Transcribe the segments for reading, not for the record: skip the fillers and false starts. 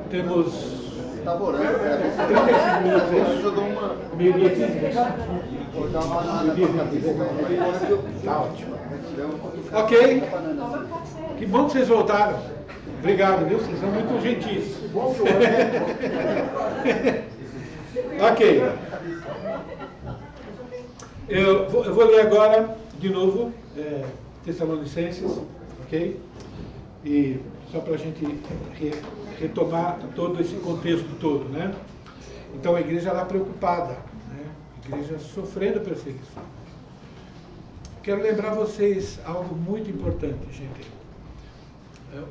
Temos Tá morando, 35 minutos. eu dou uma. Meio-dia e 15. Vou dar uma. Tá ótimo. Ok. Que bom que vocês voltaram. Obrigado, viu? Vocês são muito gentis. Ok. Eu vou ler agora, de novo, Tessalonicenses, ok? E só para a gente retomar todo esse contexto todo, né? Então a igreja lá preocupada, né? A igreja sofrendo perseguição. Quero lembrar vocês algo muito importante, gente.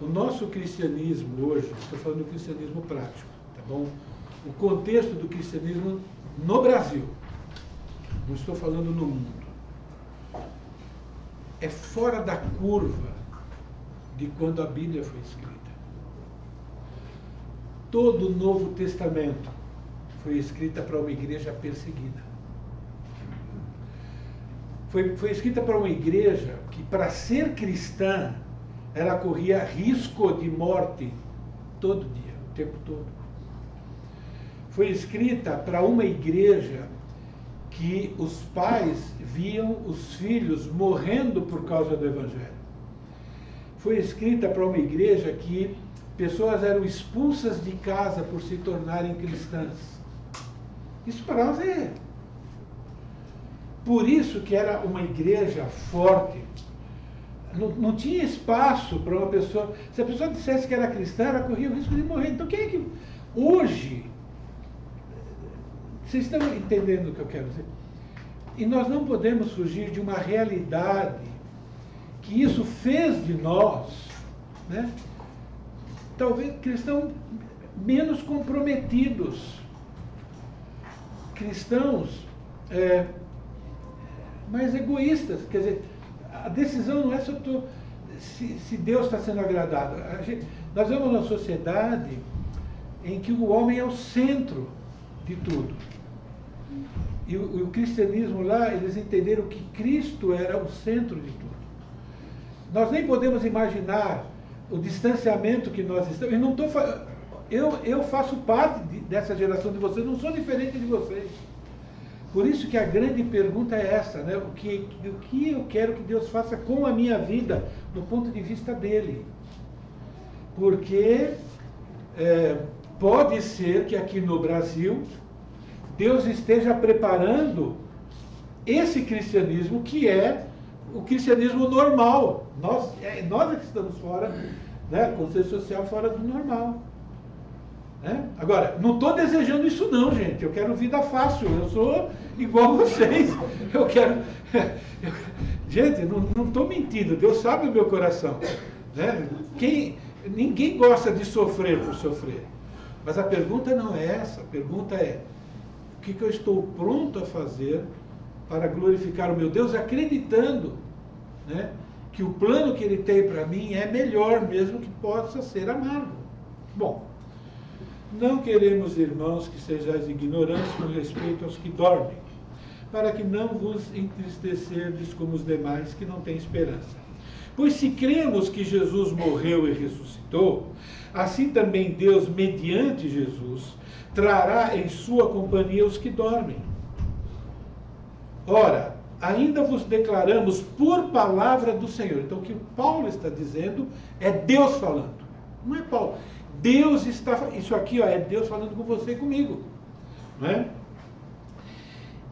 O nosso cristianismo hoje, estou falando do cristianismo prático, tá bom? O contexto do cristianismo no Brasil, não estou falando no mundo, é fora da curva de quando a Bíblia foi escrita. Todo o Novo Testamento foi escrita para uma igreja perseguida. Foi escrita para uma igreja que, para ser cristã, ela corria risco de morte todo dia, o tempo todo. Foi escrita para uma igreja que os pais viam os filhos morrendo por causa do Evangelho. Foi escrita para uma igreja que pessoas eram expulsas de casa por se tornarem cristãs. Isso para nós é. Por isso que era uma igreja forte. Não tinha espaço para uma pessoa. Se a pessoa dissesse que era cristã, ela corria o risco de morrer. Então quem é que. Hoje. Vocês estão entendendo o que eu quero dizer? E nós não podemos fugir de uma realidade que isso fez de nós, né? Talvez cristãos menos comprometidos. Cristãos mais egoístas. Quer dizer, a decisão não é se Deus está sendo agradado. Nós vemos uma sociedade em que o homem é o centro de tudo. E o cristianismo lá, eles entenderam que Cristo era o centro de tudo. Nós nem podemos imaginar o distanciamento que nós estamos. Eu faço parte dessa geração de vocês, não sou diferente de vocês. Por isso que a grande pergunta é essa, né? O que eu quero que Deus faça com a minha vida, do ponto de vista dele. Porque pode ser que aqui no Brasil Deus esteja preparando esse cristianismo que é o cristianismo normal. Nós é que estamos fora, né? Conceito social fora do normal. Agora, não estou desejando isso não, gente. Eu quero vida fácil. Eu sou igual a vocês. Eu quero... Gente, não estou mentindo. Deus sabe o meu coração. Né? Ninguém gosta de sofrer por sofrer. Mas a pergunta não é essa. A pergunta é: o que eu estou pronto a fazer para glorificar o meu Deus, acreditando, né, que o plano que Ele tem para mim é melhor, mesmo que possa ser amargo. Bom, não queremos, irmãos, que sejais ignorantes com respeito aos que dormem, para que não vos entristecerdes como os demais que não têm esperança. Pois se cremos que Jesus morreu e ressuscitou, assim também Deus, mediante Jesus, trará em sua companhia os que dormem. Ora, ainda vos declaramos por palavra do Senhor. Então o que Paulo está dizendo é Deus falando. Não é Paulo. Deus está... Isso aqui é Deus falando com você e comigo. Não é?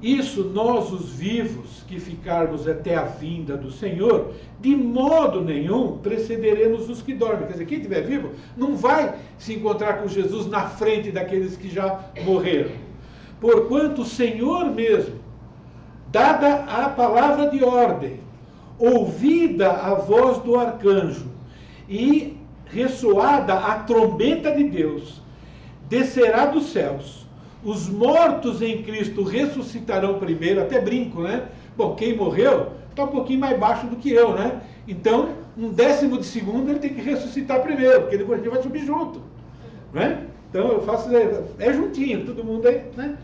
Isso nós, os vivos, que ficarmos até a vinda do Senhor, de modo nenhum precederemos os que dormem. Quer dizer, quem estiver vivo não vai se encontrar com Jesus na frente daqueles que já morreram. Porquanto o Senhor mesmo, dada a palavra de ordem, ouvida a voz do arcanjo e ressoada a trombeta de Deus, descerá dos céus. Os mortos em Cristo ressuscitarão primeiro, até brinco, né? Bom, quem morreu está um pouquinho mais baixo do que eu, né? Então, 1/10 de segundo ele tem que ressuscitar primeiro, porque depois a gente vai subir junto, né? Então eu faço, juntinho, todo mundo aí, né?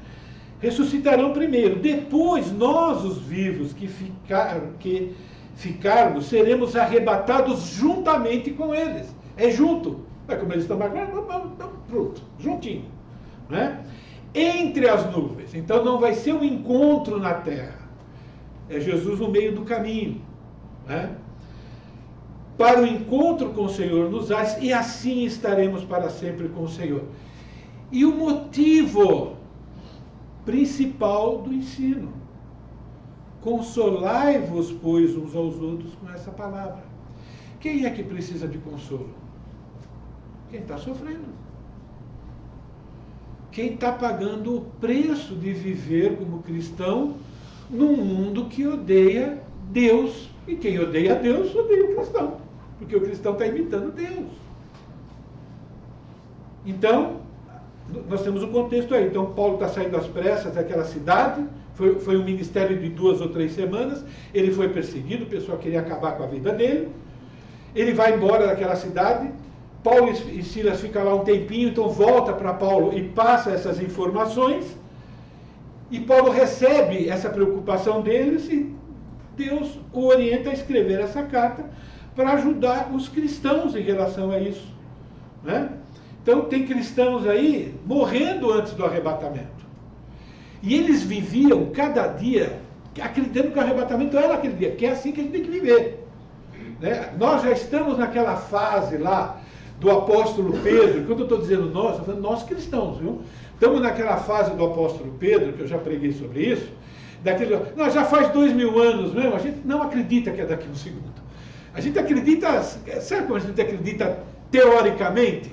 Ressuscitarão primeiro. Depois, nós, os vivos que ficarmos, seremos arrebatados juntamente com eles. É junto, Mas como eles estão marcados, pronto, juntinho. Né? Entre as nuvens. Então não vai ser um encontro na terra. É Jesus no meio do caminho. Né? Para o encontro com o Senhor nos ares, e assim estaremos para sempre com o Senhor. E o motivo principal do ensino: consolai-vos, pois, uns aos outros com essa palavra. Quem é que precisa de consolo? Quem está sofrendo. Quem está pagando o preço de viver como cristão num mundo que odeia Deus. E quem odeia Deus, odeia o cristão. Porque o cristão está imitando Deus. Então, nós temos o contexto aí. Então, Paulo está saindo às pressas daquela cidade. Foi um ministério de 2 ou 3 semanas. Ele foi perseguido, o pessoal queria acabar com a vida dele. Ele vai embora daquela cidade. Paulo e Silas ficam lá um tempinho, então volta para Paulo e passa essas informações. E Paulo recebe essa preocupação deles e Deus o orienta a escrever essa carta para ajudar os cristãos em relação a isso. Né? Então tem cristãos aí morrendo antes do arrebatamento. E eles viviam cada dia acreditando que o arrebatamento era aquele dia, que é assim que a gente tem que viver. Né? Nós já estamos naquela fase lá do apóstolo Pedro. Quando eu estou dizendo nós, estou falando nós cristãos, viu? Estamos naquela fase do apóstolo Pedro, que eu já preguei sobre isso, nós já faz 2000 anos mesmo, a gente não acredita que é daqui um segundo. A gente acredita, sabe como a gente acredita teoricamente?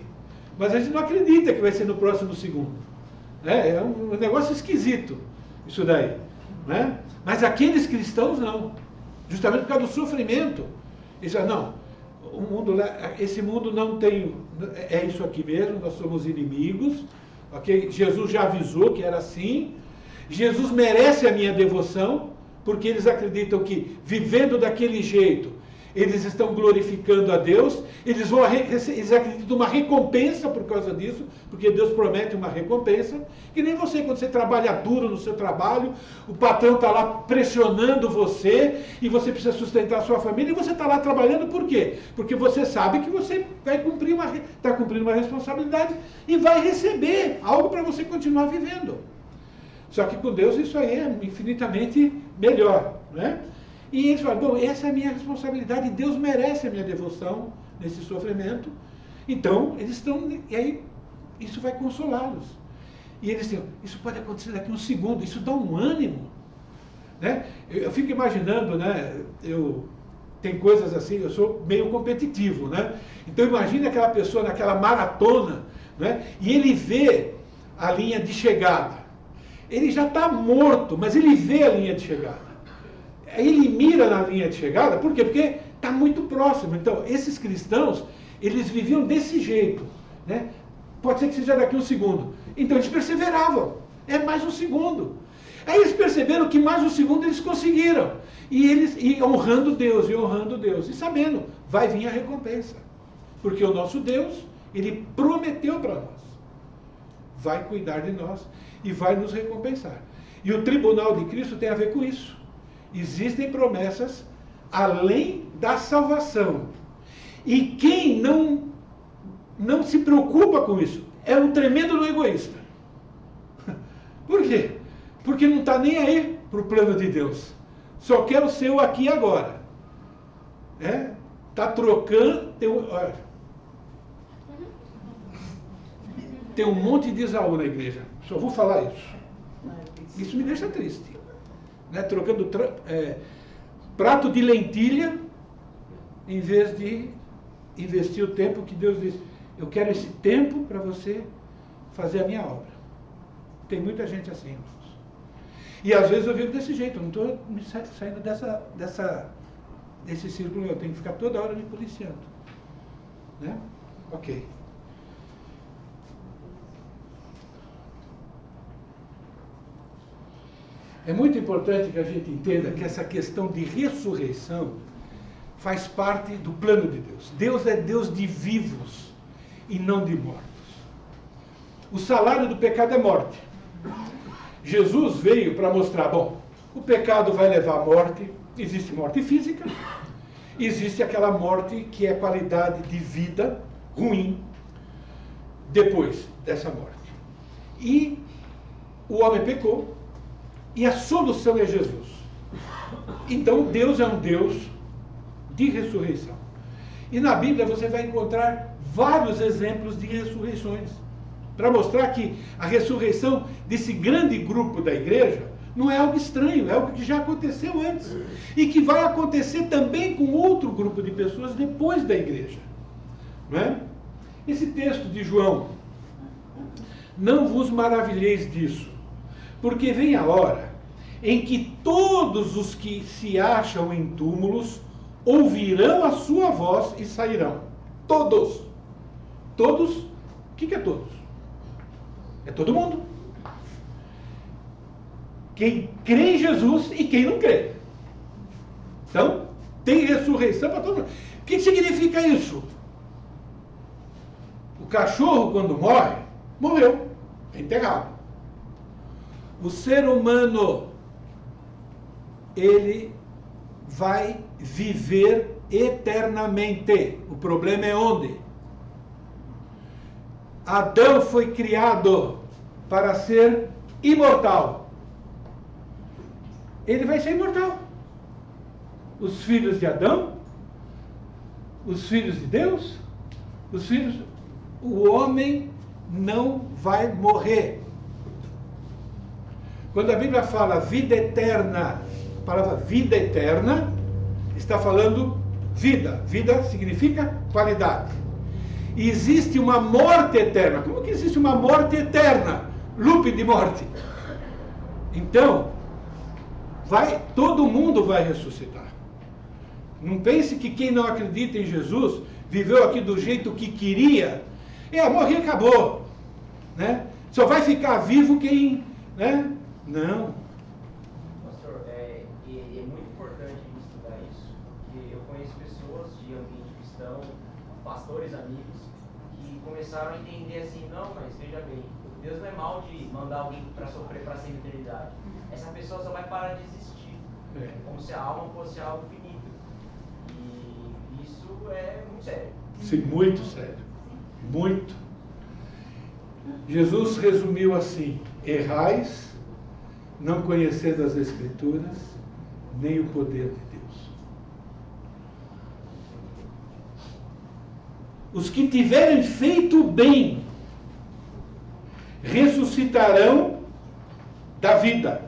Mas a gente não acredita que vai ser no próximo segundo. Né? É um negócio esquisito, isso daí. Né? Mas aqueles cristãos não. Justamente por causa do sofrimento. Eles dizem, não, esse mundo não tem, é isso aqui mesmo, nós somos inimigos. Okay? Jesus já avisou que era assim. Jesus merece a minha devoção, porque eles acreditam que, vivendo daquele jeito, eles estão glorificando a Deus, eles acreditam uma recompensa por causa disso, porque Deus promete uma recompensa, que nem você, quando você trabalha duro no seu trabalho, o patrão está lá pressionando você, e você precisa sustentar a sua família, e você está lá trabalhando por quê? Porque você sabe que você vai está cumprindo uma responsabilidade, e vai receber algo para você continuar vivendo. Só que com Deus isso aí é infinitamente melhor, né? E eles falam, bom, essa é a minha responsabilidade, Deus merece a minha devoção nesse sofrimento. Então, eles estão, e aí isso vai consolá-los. E eles dizem, isso pode acontecer daqui a um segundo, isso dá um ânimo. Né? Eu fico imaginando, né? Tem coisas assim, eu sou meio competitivo, né? Então imagine aquela pessoa naquela maratona, né? E ele vê a linha de chegada. Ele já está morto, mas ele vê a linha de chegada. Ele mira na linha de chegada, por quê? Porque está muito próximo. Então, esses cristãos, eles viviam desse jeito. Né? Pode ser que seja daqui um segundo. Então, eles perseveravam. É mais um segundo. Aí eles perceberam que mais um segundo eles conseguiram. E eles honrando Deus, e sabendo, vai vir a recompensa. Porque o nosso Deus, ele prometeu para nós. Vai cuidar de nós e vai nos recompensar. E o tribunal de Cristo tem a ver com isso. Existem promessas além da salvação. E quem não se preocupa com isso é um tremendo egoísta. Por quê? Porque não está nem aí para o plano de Deus. Só quer o seu aqui e agora. Está trocando. Tem um monte de Esaú na igreja. Só vou falar isso. Isso me deixa triste. Né? Trocando prato de lentilha em vez de investir o tempo que Deus diz. Eu quero esse tempo para você fazer a minha obra. Tem muita gente assim. E às vezes eu vivo desse jeito. Eu não estou me saindo desse círculo. Eu tenho que ficar toda hora me policiando. Né? Ok. É muito importante que a gente entenda que essa questão de ressurreição faz parte do plano de Deus. Deus é Deus de vivos e não de mortos. O salário do pecado é morte. Jesus veio para mostrar, bom, o pecado vai levar à morte, existe morte física, existe aquela morte que é qualidade de vida ruim, depois dessa morte. E o homem pecou, e a solução é Jesus. Então Deus é um Deus de ressurreição. E na Bíblia você vai encontrar vários exemplos de ressurreições, para mostrar que a ressurreição desse grande grupo da igreja não é algo estranho, é algo que já aconteceu antes. E que vai acontecer também com outro grupo de pessoas depois da igreja. Não é? Esse texto de João: não vos maravilheis disso, porque vem a hora em que todos os que se acham em túmulos ouvirão a sua voz e sairão. Todos. Todos. O que é todos? É todo mundo. Quem crê em Jesus e quem não crê. Então, tem ressurreição para todo mundo. O que significa isso? O cachorro, quando morre, morreu. É enterrado. O ser humano, ele vai viver eternamente. O problema é onde? Adão foi criado para ser imortal. Ele vai ser imortal. Os filhos de Adão, os filhos de Deus, os filhos... O homem não vai morrer. Quando a Bíblia fala vida eterna, a palavra vida eterna está falando vida. Vida significa qualidade. E existe uma morte eterna. Como que existe uma morte eterna? Loop de morte. Então, todo mundo vai ressuscitar. Não pense que quem não acredita em Jesus viveu aqui do jeito que queria. Morri e acabou. Né? Só vai ficar vivo quem... Né? Não. Pastor, é muito importante a gente estudar isso, porque eu conheço pessoas de ambiente cristão, pastores, amigos, que começaram a entender assim: não, mas veja bem, Deus não é mal de mandar alguém para sofrer para sempre eternidade. Essa pessoa só vai parar de existir, como se a alma fosse algo finito. E isso é muito sério. Sim, muito sério. Muito. Jesus resumiu assim: errais, não conhecendo as Escrituras, nem o poder de Deus. Os que tiverem feito bem ressuscitarão da vida,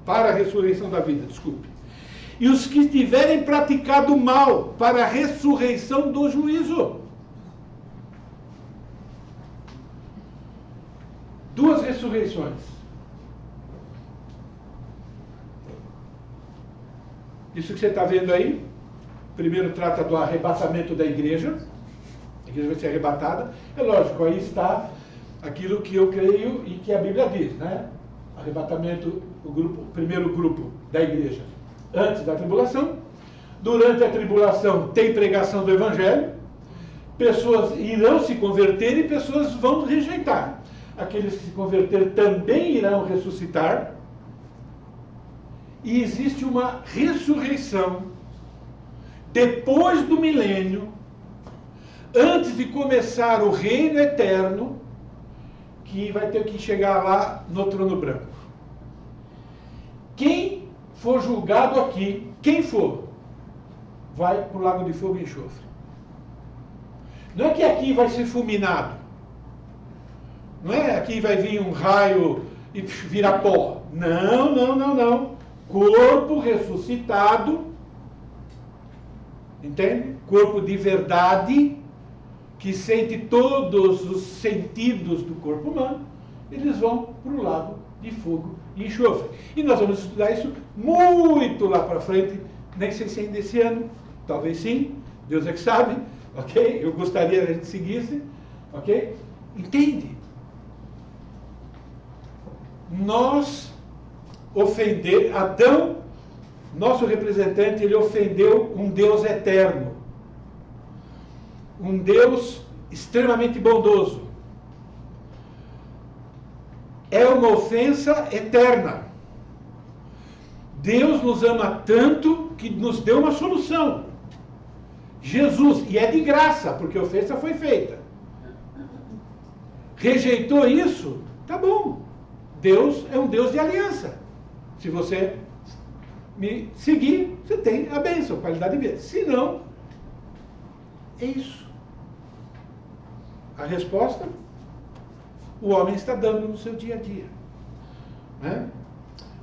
para a ressurreição da vida, desculpe. E os que tiverem praticado mal, para a ressurreição do juízo. Duas ressurreições. Isso que você está vendo aí, primeiro trata do arrebatamento da igreja. A igreja vai ser arrebatada. É lógico, aí está aquilo que eu creio e que a Bíblia diz, né? Arrebatamento, o primeiro grupo da igreja antes da tribulação. Durante a tribulação tem pregação do Evangelho. Pessoas irão se converter e pessoas vão rejeitar. Aqueles que se converter também irão ressuscitar. E existe uma ressurreição depois do milênio, antes de começar o reino eterno, que vai ter que chegar lá no trono branco. Quem for julgado aqui, quem for, vai para o lago de fogo e enxofre. Não é que aqui vai ser fulminado. Não é aqui vai vir um raio e virar pó. Não, não, não, não. Corpo ressuscitado, entende? Corpo de verdade, que sente todos os sentidos do corpo humano, eles vão para o lago de fogo e enxofre. E nós vamos estudar isso muito lá para frente, nem sei se ainda esse ano, talvez sim, Deus é que sabe, ok? Eu gostaria que a gente seguisse, ok? Entende? Adão, nosso representante, ele ofendeu um Deus eterno. Um Deus extremamente bondoso. É uma ofensa eterna. Deus nos ama tanto que nos deu uma solução. Jesus, e é de graça, porque a ofensa foi feita. Rejeitou isso? Tá bom. Deus é um Deus de aliança. Se você me seguir, você tem a bênção, qualidade de vida. Se não, é isso. A resposta, o homem está dando no seu dia a dia. Né?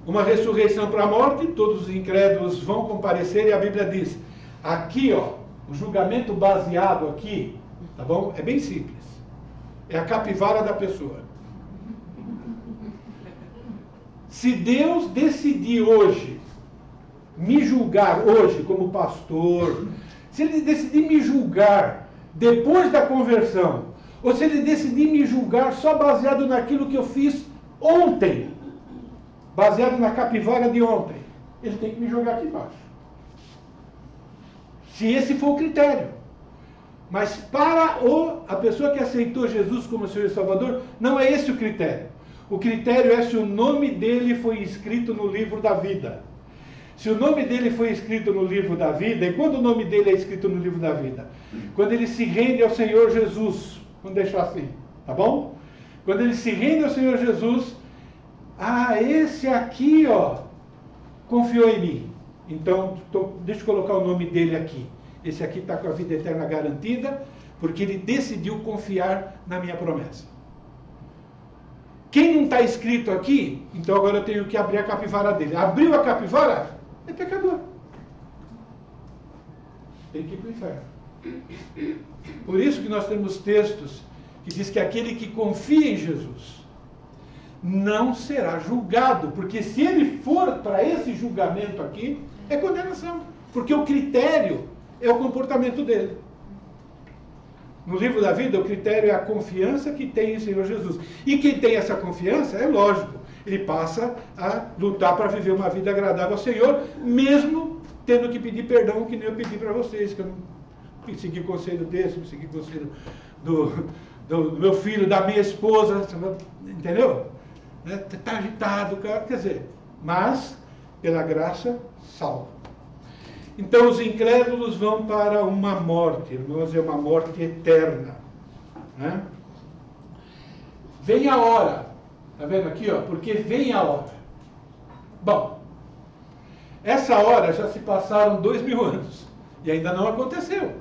Uma ressurreição para a morte, todos os incrédulos vão comparecer, e a Bíblia diz, aqui, ó, o julgamento baseado aqui, tá bom? É bem simples. É a capivara da pessoa. Se Deus decidir hoje, me julgar hoje como pastor, se Ele decidir me julgar depois da conversão, ou se Ele decidir me julgar só baseado naquilo que eu fiz ontem, baseado na capivara de ontem, Ele tem que me jogar aqui embaixo. Se esse for o critério. Mas para a pessoa que aceitou Jesus como Senhor e Salvador, não é esse o critério. O critério é se o nome dele foi escrito no livro da vida. Se o nome dele foi escrito no livro da vida, e quando o nome dele é escrito no livro da vida? Quando ele se rende ao Senhor Jesus. Vamos deixar assim, tá bom? Quando ele se rende ao Senhor Jesus, esse aqui, ó, confiou em mim. Então, deixa eu colocar o nome dele aqui. Esse aqui está com a vida eterna garantida, porque ele decidiu confiar na minha promessa. Quem não está escrito aqui, então agora eu tenho que abrir a capivara dele. Abriu a capivara, é pecador. Tem que ir para o inferno. Por isso que nós temos textos que diz que aquele que confia em Jesus não será julgado, porque se ele for para esse julgamento aqui, é condenação, porque o critério é o comportamento dele. No livro da vida, o critério é a confiança que tem em Senhor Jesus. E quem tem essa confiança, é lógico, ele passa a lutar para viver uma vida agradável ao Senhor, mesmo tendo que pedir perdão, que nem eu pedi para vocês, que eu não segui o conselho desse, não segui o conselho do meu filho, da minha esposa, entendeu? Está agitado, quer dizer, mas, pela graça, salvo. Então os incrédulos vão para uma morte, irmãos, é uma morte eterna. Né? Vem a hora, está vendo aqui, ó? Porque vem a hora. Bom, essa hora já se passaram 2000 anos e ainda não aconteceu.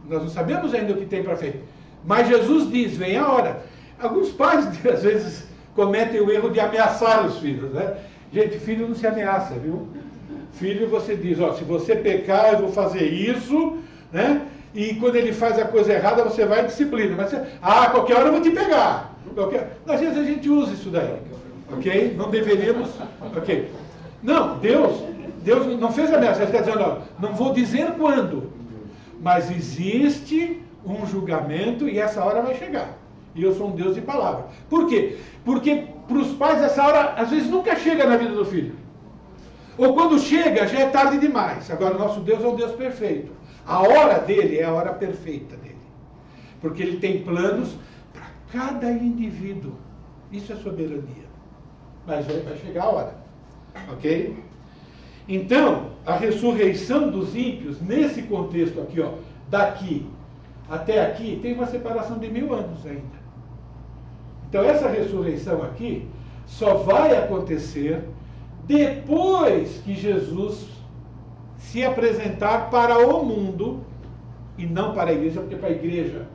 Nós não sabemos ainda o que tem para frente. Mas Jesus diz, vem a hora. Alguns pais, às vezes, cometem o erro de ameaçar os filhos, né? Gente, filho não se ameaça, viu? Filho, você diz, ó, se você pecar, eu vou fazer isso, né? E quando ele faz a coisa errada, você vai em disciplina. Mas você, qualquer hora eu vou te pegar. Às vezes a gente usa isso daí, ok? Não deveríamos, ok? Não, Deus não fez ameaça, ele está dizendo, ó, não vou dizer quando, mas existe um julgamento e essa hora vai chegar. E eu sou um Deus de palavra. Por quê? Porque para os pais essa hora, às vezes, nunca chega na vida do filho. Ou quando chega, já é tarde demais. Agora, o nosso Deus é um Deus perfeito. A hora dele é a hora perfeita dele. Porque ele tem planos para cada indivíduo. Isso é soberania. Mas vai chegar a hora. Ok? Então, a ressurreição dos ímpios, nesse contexto aqui, ó, daqui até aqui, tem uma separação de 1000 anos ainda. Então, essa ressurreição aqui só vai acontecer depois que Jesus se apresentar para o mundo, e não para a igreja, porque para a igreja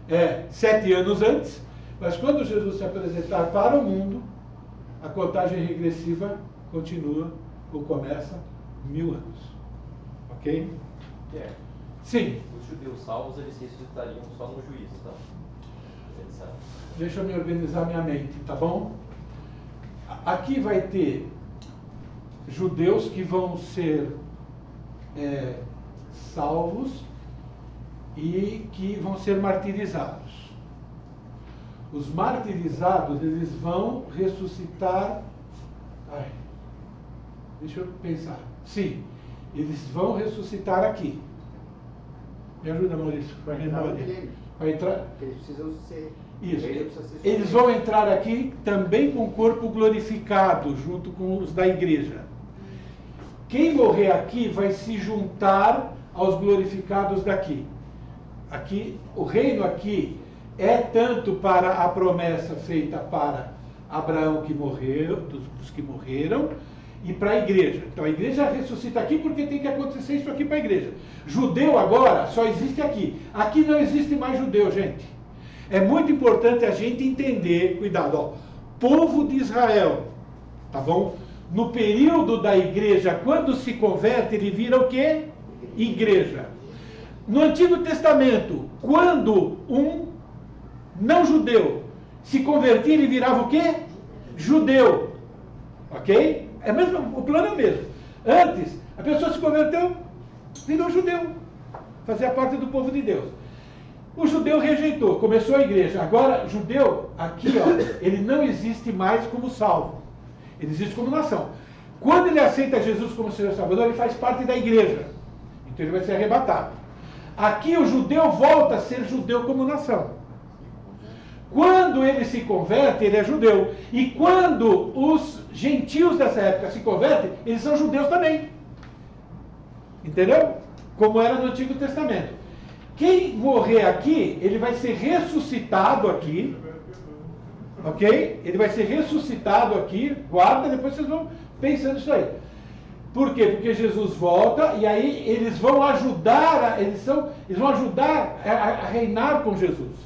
é 7 anos antes, mas quando Jesus se apresentar para o mundo, a contagem regressiva continua, ou começa, 1000 anos. Ok? Sim. Os judeus salvos, eles ressuscitariam só no juízo, então? Deixa eu me organizar minha mente, tá bom? Aqui vai ter judeus que vão ser salvos e que vão ser martirizados. Os martirizados, eles vão ressuscitar. Deixa eu pensar. Sim, eles vão ressuscitar aqui. Me ajuda, Maurício. Vai entrar. Eles precisam ser. Isso. Eles vão entrar aqui também com o corpo glorificado, junto com os da igreja. Quem morrer aqui vai se juntar aos glorificados daqui. Aqui, o reino aqui é tanto para a promessa feita para Abraão que morreu, dos que morreram, e para a igreja. Então a igreja ressuscita aqui porque tem que acontecer isso aqui para a igreja. Judeu agora só existe aqui. Aqui não existe mais judeu, gente. É muito importante a gente entender, cuidado, ó, povo de Israel, tá bom? No período da igreja, quando se converte, ele vira o quê? Igreja. No Antigo Testamento, quando um não judeu se convertia, ele virava o quê? Judeu. Ok? É mesmo, o plano é o mesmo. Antes, a pessoa se converteu, virou judeu. Fazia parte do povo de Deus. O judeu rejeitou, começou a igreja. Agora, judeu, aqui, ó, ele não existe mais como salvo. Ele existe como nação. Quando ele aceita Jesus como Senhor e Salvador, ele faz parte da igreja. Então ele vai ser arrebatado. Aqui o judeu volta a ser judeu como nação. Quando ele se converte, ele é judeu. E quando os gentios dessa época se convertem, eles são judeus também. Entendeu? Como era no Antigo Testamento. Quem morrer aqui, ele vai ser ressuscitado aqui. Ok? Ele vai ser ressuscitado aqui. Guarda, depois vocês vão pensando isso aí. Por quê? Porque Jesus volta e aí eles vão ajudar, eles vão ajudar a reinar com Jesus.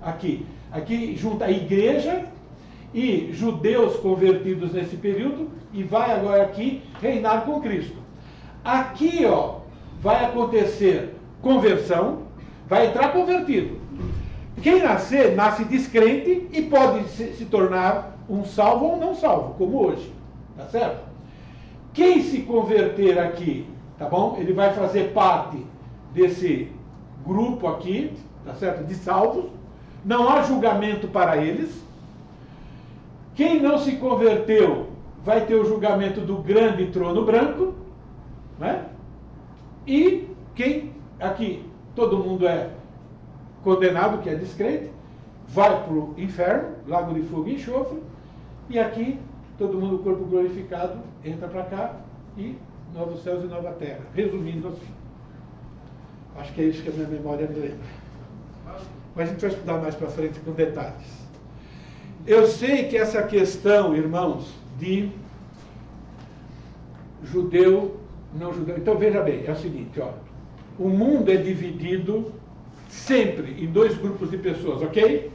Aqui junta a igreja e judeus convertidos nesse período e vai agora aqui reinar com Cristo. Aqui, ó, vai acontecer conversão, vai entrar convertido. Quem nascer, nasce descrente e pode se tornar um salvo ou não salvo, como hoje. Tá certo? Quem se converter aqui, tá bom? Ele vai fazer parte desse grupo aqui, tá certo? De salvos. Não há julgamento para eles. Quem não se converteu vai ter o julgamento do grande trono branco, né? E quem aqui, todo mundo é condenado, que é descrente, vai para o inferno, lago de fogo e enxofre, e aqui todo mundo, corpo glorificado, entra para cá e novos céus e nova terra. Resumindo assim. Acho que é isso que a minha memória me lembra. Mas a gente vai estudar mais para frente com detalhes. Eu sei que essa questão, irmãos, de judeu, não judeu. Então veja bem, é o seguinte, ó. O mundo é dividido sempre em dois grupos de pessoas, ok?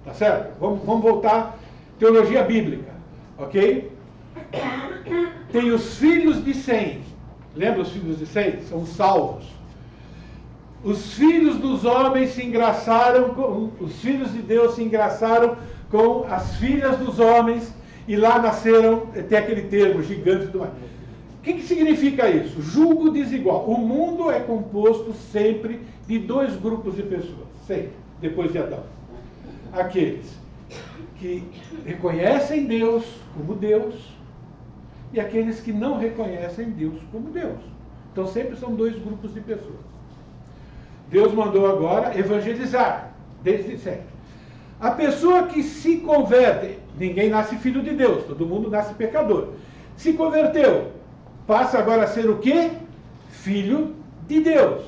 Tá certo? Vamos voltar. Teologia bíblica, ok? Tem os filhos de Sem. Lembra os filhos de Sem? São salvos. Os filhos dos homens se engraçaram com... Os filhos de Deus se engraçaram com as filhas dos homens e lá nasceram, tem aquele termo, gigantes do mar. O que significa isso? Julgo desigual. O mundo é composto sempre de dois grupos de pessoas. Sempre, depois de Adão. Aqueles que reconhecem Deus como Deus e aqueles que não reconhecem Deus como Deus. Então sempre são dois grupos de pessoas. Deus mandou agora evangelizar, desde sempre. A pessoa que se converte, ninguém nasce filho de Deus, todo mundo nasce pecador. Se converteu, passa agora a ser o quê? Filho de Deus.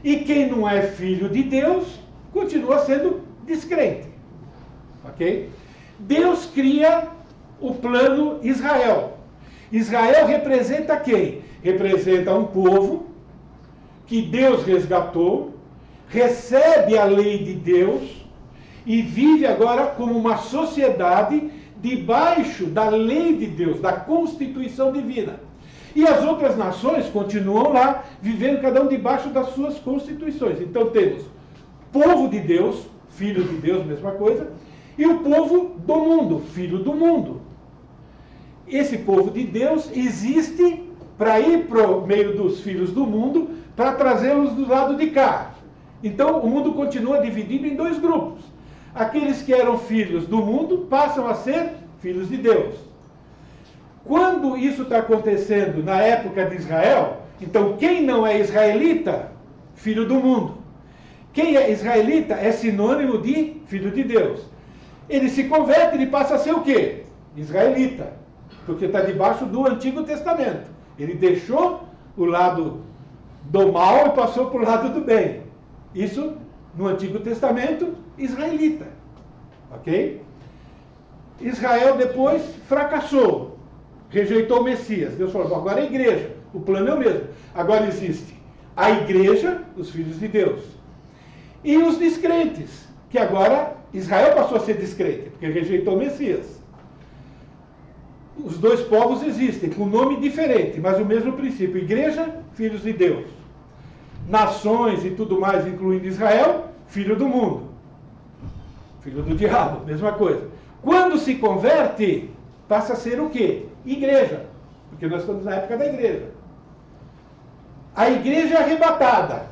E quem não é filho de Deus, continua sendo descrente. Ok? Deus cria o plano Israel. Israel representa quem? Representa um povo que Deus resgatou, recebe a lei de Deus e vive agora como uma sociedade debaixo da lei de Deus, da Constituição divina. E as outras nações continuam lá, vivendo cada um debaixo das suas constituições. Então temos povo de Deus, filho de Deus, mesma coisa, e o povo do mundo, filho do mundo. Esse povo de Deus existe para ir para o meio dos filhos do mundo, para trazê-los do lado de cá. Então o mundo continua dividido em dois grupos. Aqueles que eram filhos do mundo passam a ser filhos de Deus. Quando isso está acontecendo na época de Israel, então quem não é israelita, filho do mundo. Quem é israelita é sinônimo de filho de Deus. Ele se converte, ele passa a ser o quê? Israelita. Porque está debaixo do Antigo Testamento. Ele deixou o lado do mal e passou para o lado do bem. Isso no Antigo Testamento, israelita. Ok? Israel depois fracassou, rejeitou o Messias. Deus falou, agora é a igreja, o plano é o mesmo. Agora existe a igreja, os filhos de Deus, e os descrentes, que agora Israel passou a ser descrente, porque rejeitou o Messias. Os dois povos existem, com nome diferente, mas o mesmo princípio. Igreja, filhos de Deus. Nações e tudo mais, incluindo Israel, filho do mundo. Filho do diabo, mesma coisa. Quando se converte, passa a ser o quê? Igreja. Porque nós estamos na época da igreja. A igreja é arrebatada.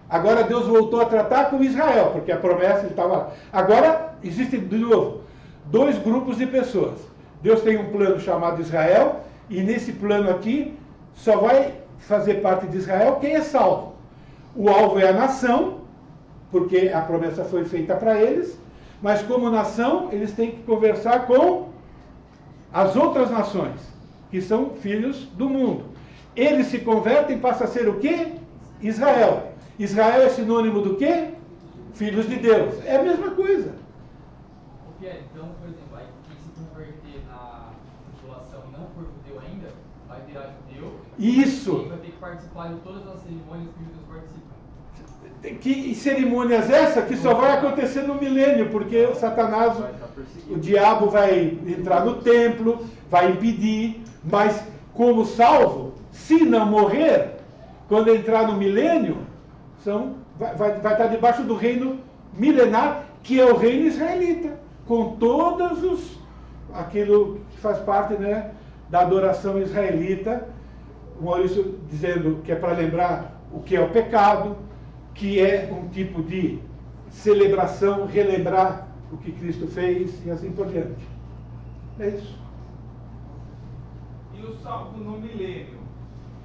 Agora Deus voltou a tratar com Israel, porque a promessa estava lá. Agora, existem, de novo, dois grupos de pessoas. Deus tem um plano chamado Israel, e nesse plano aqui, só vai fazer parte de Israel quem é salvo. O alvo é a nação, porque a promessa foi feita para eles, mas como nação, eles têm que conversar com as outras nações, que são filhos do mundo. Eles se convertem e passam a ser o quê? Israel. Israel é sinônimo do quê? Filhos de Deus. É a mesma coisa. O Pierre, então, por exemplo, aí quem se converter na população e não for judeu ainda, vai virar judeu. Isso. E vai ter que participar de todas as cerimônias que os judeus participam. Que cerimônias essa que só vai acontecer no milênio, porque Satanás, o diabo vai entrar no templo, vai impedir, mas como salvo, se não morrer, quando entrar no milênio, vai estar debaixo do reino milenar, que é o reino israelita, com todos aquilo que faz parte, né, da adoração israelita. O Maurício dizendo que é para lembrar o que é o pecado, que é um tipo de celebração, relembrar o que Cristo fez e assim por diante. É isso. E o salvo no milênio,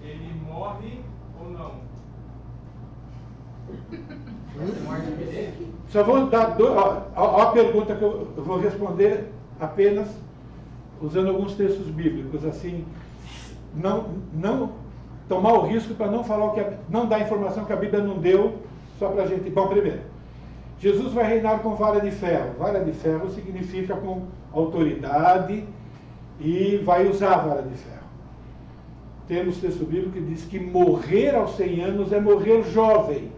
ele morre ou não? Só vou dar a pergunta que eu vou responder apenas usando alguns textos bíblicos, assim, não tomar o risco para não falar não dar informação que a Bíblia não deu, só para a gente. Bom, primeiro, Jesus vai reinar com vara de ferro. Vara de ferro significa com autoridade e vai usar a vara de ferro. Temos texto bíblico que diz que morrer aos 100 anos é morrer jovem.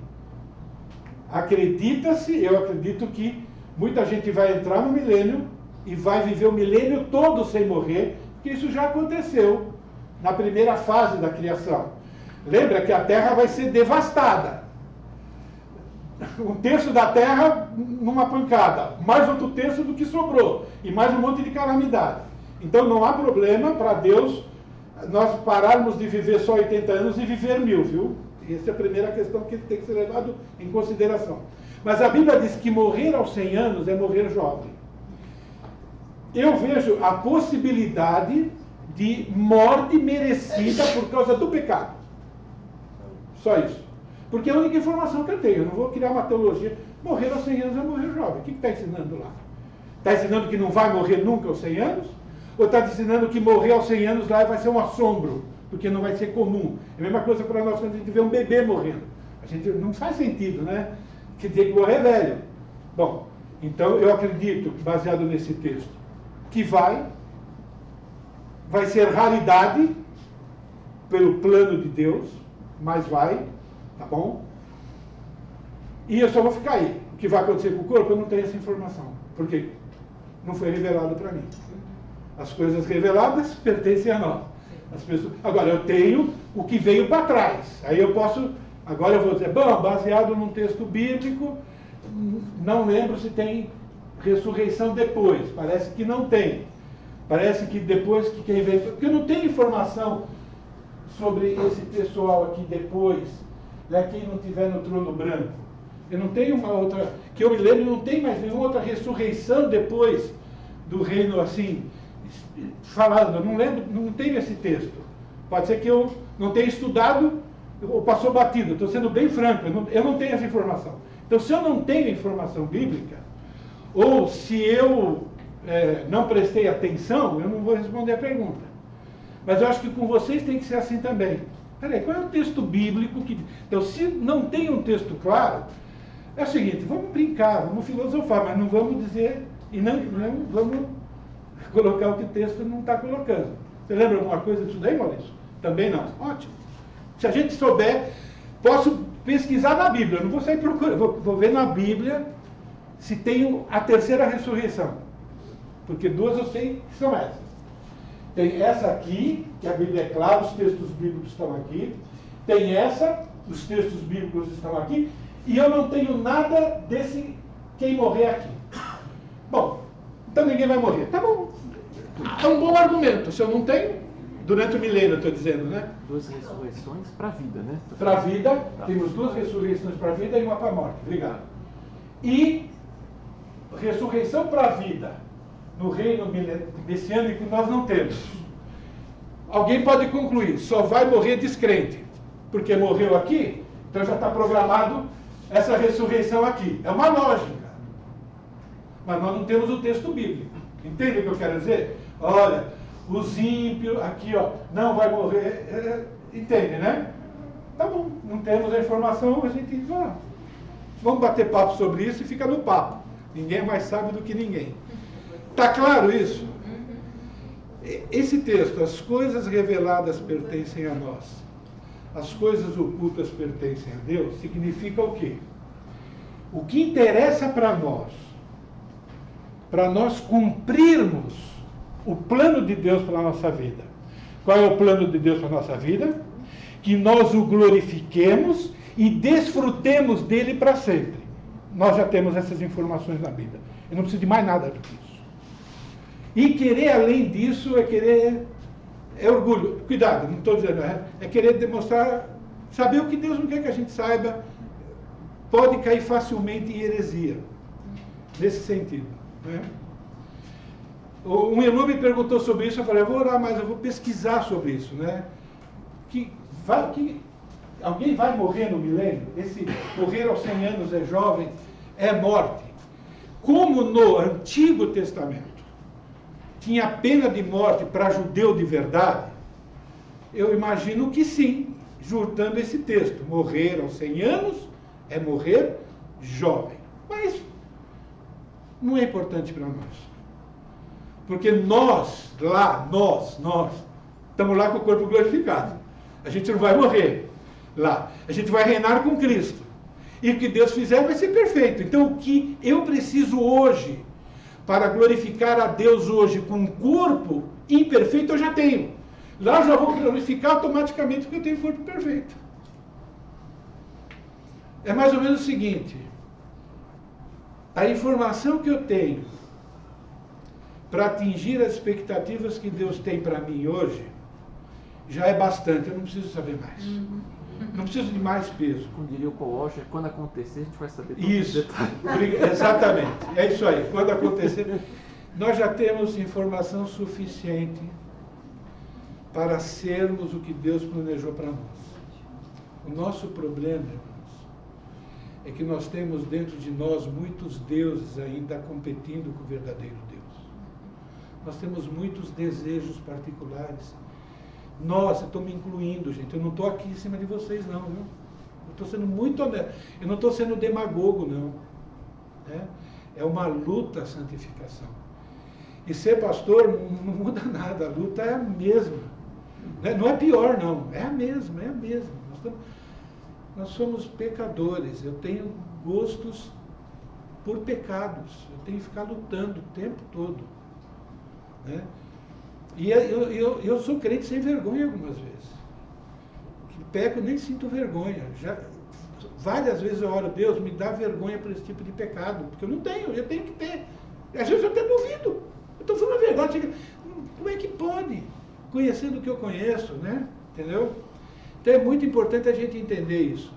Acredita-se, eu acredito que muita gente vai entrar no milênio e vai viver o milênio todo sem morrer, porque isso já aconteceu na primeira fase da criação. Lembra que a terra vai ser devastada. Um terço da terra numa pancada, mais outro terço do que sobrou, e mais um monte de calamidade. Então não há problema para Deus nós pararmos de viver só 80 anos e viver 1000, viu? Essa é a primeira questão que tem que ser levado em consideração. Mas a Bíblia diz que morrer aos 100 anos é morrer jovem. Eu vejo a possibilidade de morte merecida por causa do pecado. Só isso. Porque é a única informação que eu tenho. Eu não vou criar uma teologia. Morrer aos 100 anos é morrer jovem. O que está ensinando lá? Está ensinando que não vai morrer nunca aos 100 anos? Ou está ensinando que morrer aos 100 anos lá vai ser um assombro? Porque não vai ser comum. É a mesma coisa para nós quando a gente vê um bebê morrendo. A gente não faz sentido, né? Que tem que morrer velho. Bom, então eu acredito, baseado nesse texto, que vai ser raridade pelo plano de Deus, mas vai, tá bom? E eu só vou ficar aí. O que vai acontecer com o corpo, eu não tenho essa informação, porque não foi revelado para mim. As coisas reveladas pertencem a nós. As pessoas... Agora, eu tenho o que veio para trás. Aí eu posso... Agora eu vou dizer, bom, baseado num texto bíblico, não lembro se tem ressurreição depois. Parece que não tem. Parece que depois que quem veio... Porque eu não tenho informação sobre esse pessoal aqui depois, né, quem não tiver no trono branco. Eu não tenho uma outra... Que eu me lembro, não tem mais nenhuma outra ressurreição depois do reino assim... falando, eu não lembro, não tenho esse texto. Pode ser que eu não tenha estudado ou passou batido. Estou sendo bem franco, eu não tenho essa informação. Então, se eu não tenho informação bíblica, ou se eu não prestei atenção, eu não vou responder a pergunta. Mas eu acho que com vocês tem que ser assim também. Peraí, qual é o texto bíblico que... Então, se não tem um texto claro, É o seguinte, vamos brincar, vamos filosofar, mas não vamos dizer, e não vamos colocar o que o texto não está colocando. Você lembra alguma coisa disso daí, Maurício? Também não. Ótimo. Se a gente souber, posso pesquisar na Bíblia, eu não vou sair procurando, vou ver na Bíblia se tem a terceira ressurreição. Porque duas eu sei que são essas. Tem essa aqui, que a Bíblia é clara, os textos bíblicos estão aqui. Tem essa, os textos bíblicos estão aqui. E eu não tenho nada desse quem morrer aqui. Bom, então ninguém vai morrer. Tá bom. É um bom argumento. Se eu não tenho, durante o milênio eu estou dizendo, né? Duas ressurreições para a vida, né? Para a vida, temos duas ressurreições para a vida e uma para a morte. Obrigado. E ressurreição para a vida no reino messiânico nós não temos. Alguém pode concluir, só vai morrer descrente, porque morreu aqui, então já está programado essa ressurreição aqui. É uma lógica. Mas nós não temos o texto bíblico. Entende o que eu quero dizer? Olha, os ímpios, aqui, ó, não vai morrer. Entende, né? Tá bom, não temos a informação, a gente vai. Vamos bater papo sobre isso e fica no papo. Ninguém é mais sábio do que ninguém. Tá claro isso? Esse texto, as coisas reveladas pertencem a nós, as coisas ocultas pertencem a Deus, significa o quê? O que interessa para nós cumprirmos o plano de Deus para a nossa vida. Qual é o plano de Deus para a nossa vida? Que nós o glorifiquemos e desfrutemos dele para sempre. Nós já temos essas informações na Bíblia. Eu não preciso de mais nada do que isso. E querer além disso é orgulho. Cuidado, não estou dizendo, é querer demonstrar, saber o que Deus não quer que a gente saiba, pode cair facilmente em heresia. Nesse sentido. Né? Um irmão me perguntou sobre isso, eu falei, eu vou orar, mas eu vou pesquisar sobre isso. Né? Alguém vai morrer no milênio? Esse morrer aos 100 anos é jovem, é morte. Como no Antigo Testamento tinha pena de morte para judeu de verdade, eu imagino que sim, juntando esse texto. Morrer aos 100 anos é morrer jovem. Mas não é importante para nós. Porque nós, estamos lá com o corpo glorificado. A gente não vai morrer lá. A gente vai reinar com Cristo. E o que Deus fizer vai ser perfeito. Então, o que eu preciso hoje, para glorificar a Deus hoje com um corpo imperfeito, eu já tenho. Lá eu já vou glorificar automaticamente porque eu tenho um corpo perfeito. É mais ou menos o seguinte. A informação que eu tenho para atingir as expectativas que Deus tem para mim hoje, já é bastante. Eu não preciso saber mais. Não preciso de mais peso. Como diria o Colosha, quando acontecer, a gente vai saber todos Isso, os detalhes. exatamente. É isso aí. Quando acontecer, nós já temos informação suficiente para sermos o que Deus planejou para nós. O nosso problema, irmãos, é que nós temos dentro de nós muitos deuses ainda competindo com o verdadeiro Deus. Nós temos muitos desejos particulares. Nossa, eu estou me incluindo, gente. Eu não estou aqui em cima de vocês, não. Viu? Eu estou sendo muito honesto. Eu não estou sendo demagogo, não. É uma luta a santificação. E ser pastor não muda nada. A luta é a mesma. Não é pior, não. É a mesma, é a mesma. Nós somos pecadores. Eu tenho gostos por pecados. Eu tenho que ficar lutando o tempo todo. Né? E eu sou crente sem vergonha algumas vezes. Peco, nem sinto vergonha. Várias vezes eu oro, Deus, me dá vergonha por esse tipo de pecado, porque eu não tenho, eu tenho que ter. Às vezes eu até duvido. Eu estou falando a verdade. Como é que pode? Conhecendo o que eu conheço, né? Entendeu? Então é muito importante a gente entender isso.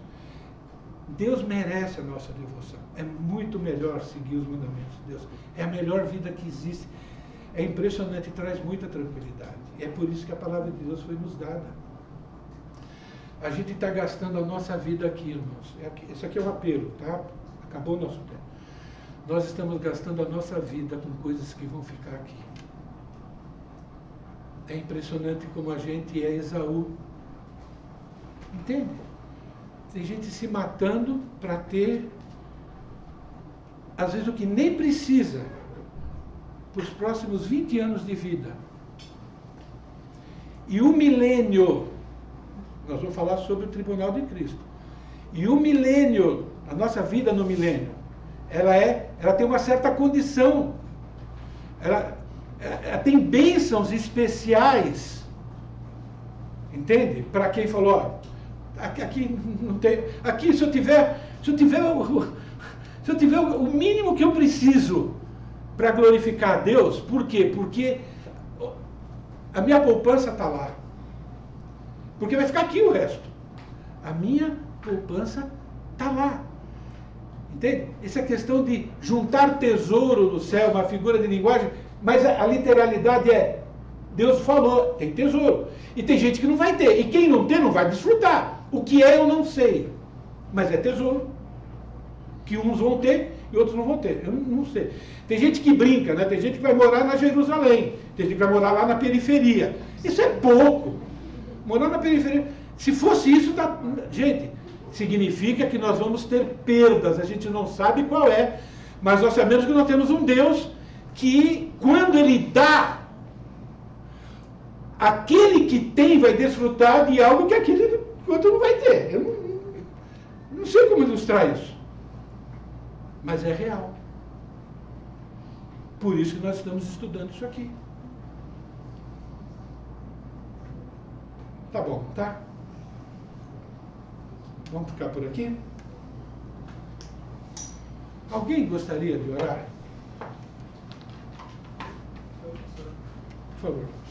Deus merece a nossa devoção. É muito melhor seguir os mandamentos de Deus. É a melhor vida que existe. É impressionante, traz muita tranquilidade. É por isso que a palavra de Deus foi nos dada. A gente está gastando a nossa vida aqui, irmãos. Isso aqui é um apelo, tá? Acabou o nosso tempo. Nós estamos gastando a nossa vida com coisas que vão ficar aqui. É impressionante como a gente é Esaú. Entende? Tem gente se matando para ter às vezes, o que nem precisa para os próximos 20 anos de vida. E o milênio, nós vamos falar sobre o tribunal de Cristo. E o milênio, a nossa vida no milênio, ela tem uma certa condição. Ela tem bênçãos especiais. Entende? Para quem falou, ó, aqui não tem. Aqui se eu tiver o mínimo que eu preciso para glorificar a Deus, por quê? Porque a minha poupança está lá. Porque vai ficar aqui o resto. A minha poupança está lá. Entende? Essa questão de juntar tesouro no céu, uma figura de linguagem, mas a literalidade é, Deus falou, tem tesouro. E tem gente que não vai ter. E quem não tem, não vai desfrutar. O que é, eu não sei. Mas é tesouro. Que uns vão ter e outros não vão ter. Eu não sei. Tem gente que brinca, né? Tem gente que vai morar na Jerusalém. Tem gente que vai morar lá na periferia. Isso é pouco. Morar na periferia. Se fosse isso, gente, significa que nós vamos ter perdas. A gente não sabe qual é. Mas nós sabemos que nós temos um Deus que, quando Ele dá, aquele que tem vai desfrutar de algo que aquele outro não vai ter. Eu não sei como ilustrar isso. Mas é real. Por isso que nós estamos estudando isso aqui. Tá bom, tá? Vamos ficar por aqui? Alguém gostaria de orar? Por favor.